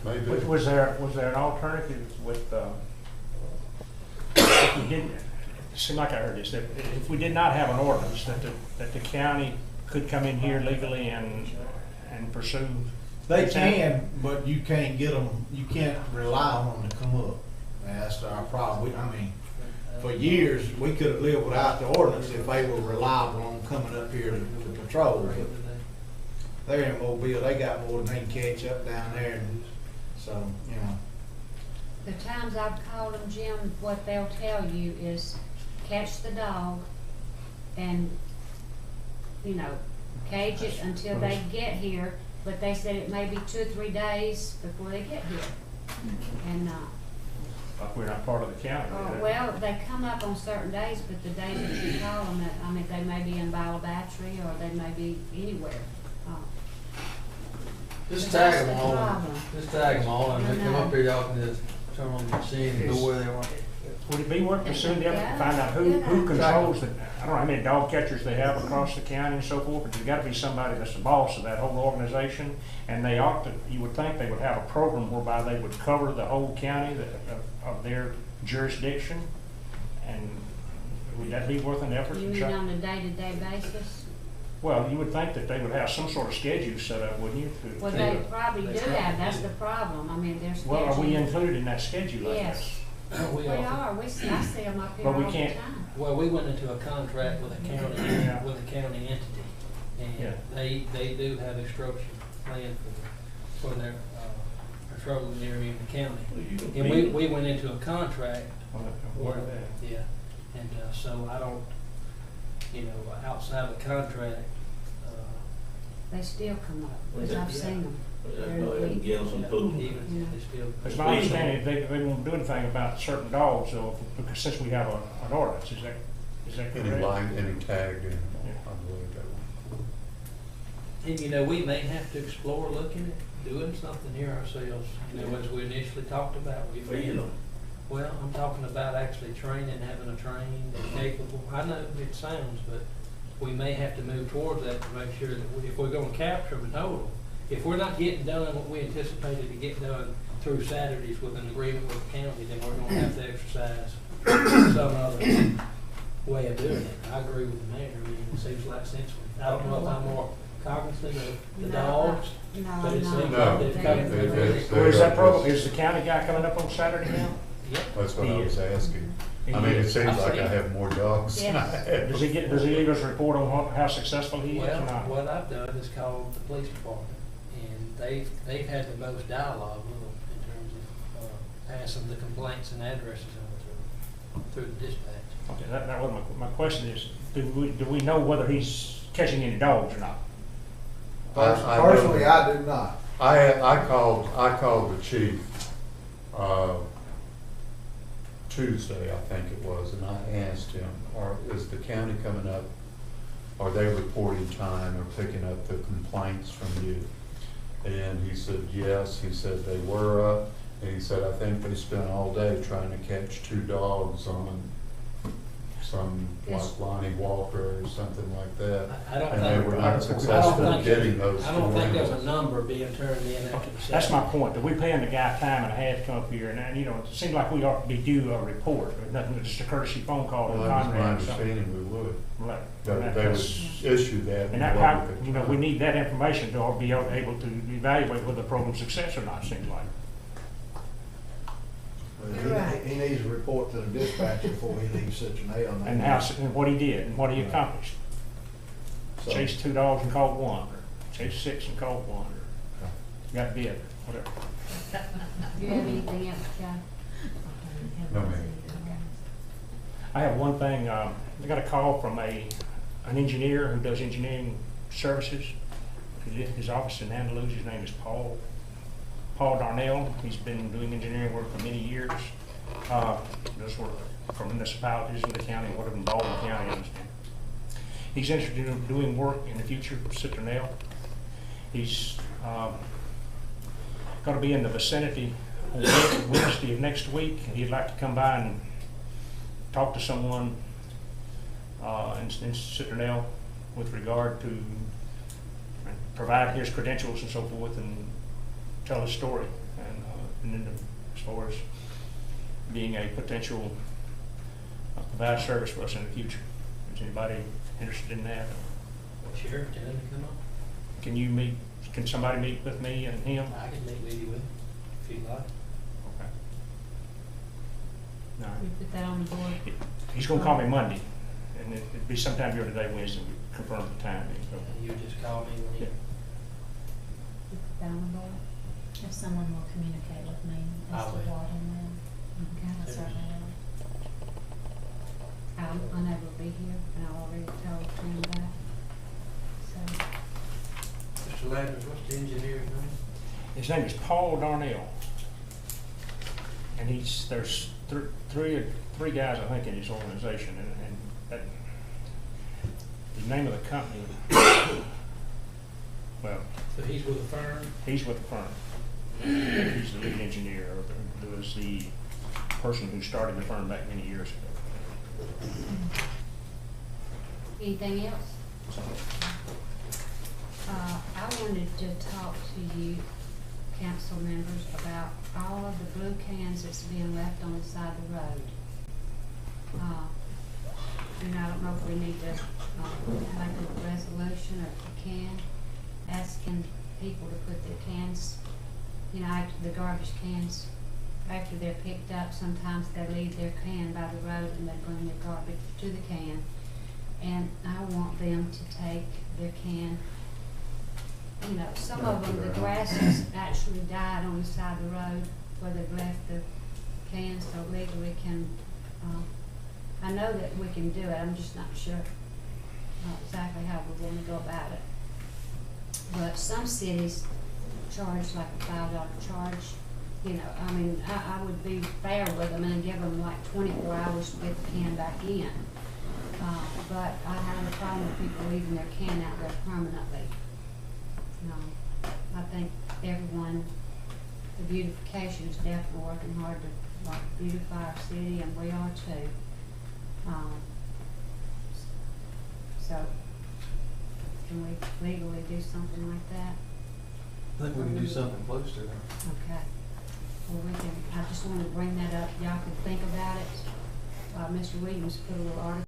Maybe. Was there an alternative with, if we didn't, it seemed like I heard this, that if we did not have an ordinance, that the county could come in here legally and pursue? They can, but you can't get them, you can't rely on them to come up. And that's our problem. I mean, for years, we could have lived without the ordinance if they were reliable on coming up here to patrol. But they're in Mobile, they got more than they can catch up down there, and so, you know. The times I've called them, Jim, what they'll tell you is catch the dog and, you know, cage it until they get here, but they said it may be 2 or 3 days before they get here. And, Like we're not part of the county. well, they come up on certain days, but the days that you call them, I mean, they may be in Battery or they may be anywhere. Just But that's tag them the all, problem. just tag them all, and they come up here, y'all can just turn on the machine and go where they want. Would it be worth pursuing them to find out who controls the, I don't know how many dog catchers they have across the county and so forth, but there's gotta be somebody that's the boss of that whole organization, and they ought to, you would think they would have a program whereby they would cover the whole county of their jurisdiction, and would that be worth an effort? You to mean try? on a day-to-day basis? Well, you would think that they would have some sort of schedule set up, wouldn't you? Well, they probably do have, that's the problem. I mean, there's. Well, are we included in that schedule, I guess? Yes, we are. I see them up here But all we the can't- time. Well, we went into a contract with a county, Yeah. with a county entity, Yeah. and they do have a structure plan for their patrolling area in the county. And we went into a contract Where where, yeah, and so I don't, you know, outside of the contract, They still come up, because Yeah. I've seen them. Give them some food. even they still. It's my understanding they won't do anything about certain dogs, so, because since we have an ordinance, is that Any correct? line, any tag, and Yeah. I believe that one. And, you know, we may have to explore looking at doing something here ourselves, you know, as we initially talked about. Well, I'm talking about actually training, having a trained and capable, I know it sounds, but we may have to move towards that to make sure that if we're gonna capture them and hold them, if we're not getting done what we anticipated to get done through Saturdays with an agreement with the county, then we're gonna have to exercise some other way of doing it. I agree with the mayor, I mean, it seems like sensible. I don't know if I'm more cognizant of the dogs, but it seems like No, they've come to they- really. Where is that program, is the county guy coming up on Saturday now? Yep. That's what I was asking. I mean, He it is. seems I've like seen I it. have more dogs than I Yes. have. Does he give us a report on how successful he is or Well, not? what I've done is called the police department, and they've had the most dialogue with them in terms of passing the complaints and addresses over through the dispatch. Okay, that was my question is, do we know whether he's catching any dogs or not? I know- Personally, I do not. I called the chief, Tuesday, I think it was, and I asked him, is the county coming up, are they reporting time or picking up the complaints from you? And he said, yes, he said they were up, and he said, I think they spent all day trying to catch 2 dogs on some, Yes. like Lonnie Walker or something like that. I don't And think. they were I not don't successful in think- getting those. I don't think there's a two number being turned in after Okay, the that's my Saturday. point, that we paying the guy time and a half to come up here, and you know, it seems like we ought to be due a report, but nothing, just a courtesy phone call to Well, that was my Conrad or something. understanding we would. Right. That they would issue that. And that, how, you know, we need that information to be able to evaluate whether the program's success or not, seems like. He needs to report to the dispatcher before he leaves Citronelle. And how, and what he did, and what he accomplished. So- Chased 2 dogs and caught 1, or chased 6 and caught 1, or got bit, whatever. Do you have anything else, John? No, ma'am. Okay. I have one thing, I got a call from an engineer who does engineering services. His office in Andalusia, his name is Paul Darnell. He's been doing engineering work for many years. Does work for municipalities in the county, whatever in Baldwin County, I understand. He's interested in doing work in the future for Citronelle. He's going to be in the vicinity on Wednesday of next week. He'd like to come by and talk to someone in Citronelle with regard to provide his credentials and so forth and tell his story. And then as far as being a potential provide service for us in the future. Is anybody interested in that? Well, sure, tell him to come on. Can somebody meet with me and him? I can meet with you with him, if you'd like. Okay. All We right. put that on the board. He's gonna call me Monday, and it'd be sometime during the day, Wednesday, we confirm the time. So, And you just call me when you, We put that on the board. If someone will communicate with me I as to will. what and when, Okay. I certainly will. I'm unable to be here, and I already told him that. So, Mr. Ladders, what's the engineer's name? his name is Paul Darnell, and there's three guys, I think, in his organization, and that, the name of the company, well, So he's with a firm? he's with the firm. He's the lead engineer, or was the person who started the firm back many years ago. anything else? I wanted to talk to you, council members, about all of the blue cans that's being left on the side of the road. And I don't know if we need to, make a resolution, or if we can, asking people to put their cans, after the garbage cans, after they're picked up, sometimes they leave their can by the road and they bring their garbage to the can. And I want them to take their can, some of them, the grass has actually died on the side of the road where they've left the cans, so legally can, I know that we can do it, I'm just not sure exactly how we're gonna go about it. But some cities charge like a $5 charge, I would be fair with them and give them like 24 hours to get the can back in. But I have a problem with people leaving their can out there permanently. I think everyone, the beautification is definitely working hard to beautify our city, and we are too. So, can we legally do something like that? I think we can do something close to that. Okay. Well, I just want to bring that up. Y'all can think about it. Mr. Williams put a little article